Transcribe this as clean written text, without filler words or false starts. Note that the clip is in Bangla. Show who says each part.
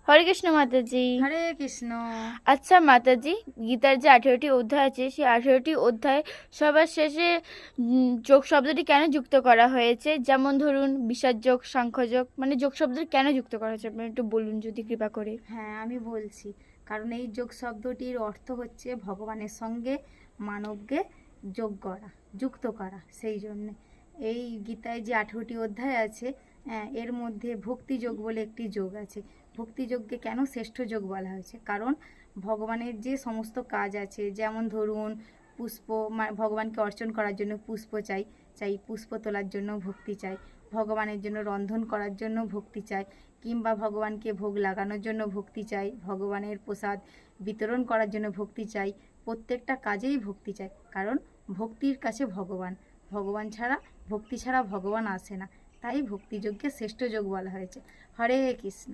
Speaker 1: হরে কৃষ্ণ মাতাজি।
Speaker 2: হরে কৃষ্ণ।
Speaker 1: আচ্ছা মাতাজি, গীতার যে 18টি অধ্যায় আছে সেই 18টি অধ্যায় সবার শেষে যোগ শব্দটি কেন যুক্ত করা হয়েছে? যেমন ধরুন বিষাদ যোগ, সাংখ্য যোগ, মানে যোগ শব্দটি কেন যুক্ত করা হয়েছে আপনি একটু বলুন যদি কৃপা করে।
Speaker 2: হ্যাঁ, আমি বলছি। কারণ এই যোগ শব্দটির অর্থ হচ্ছে ভগবানের সঙ্গে মানবকে যোগ করা, যুক্ত করা। সেই জন্যে এই গীতায় যে 18টি অধ্যায় আছে, এর মধ্যে ভক্তি যোগ বলে একটি যোগ আছে। ভক্তি যোগকে কেন শ্রেষ্ঠ যোগ বলা হয়েছে? কারণ ভগবানের যে সমস্ত কাজ আছে, যেমন ধরুন পুষ্প, ভগবানকে অর্চন করার জন্য পুষ্প চাই, পুষ্প তোলার জন্য ভক্তি চাই, ভগবানের জন্য রন্ধন করার জন্য ভক্তি চাই, কিংবা ভগবানকে ভোগ লাগানোর জন্য ভক্তি চাই, ভগবানের প্রসাদ বিতরণ করার জন্য ভক্তি চাই। প্রত্যেকটা কাজেই ভক্তি চাই, কারণ ভক্তির কাছে ভগবান, ভগবান ছাড়া, ভক্তি ছাড়া ভগবান আসে না। তাই ভক্তিযোগকে শ্রেষ্ঠ যোগ বলা হয়েছে। হরে কৃষ্ণ।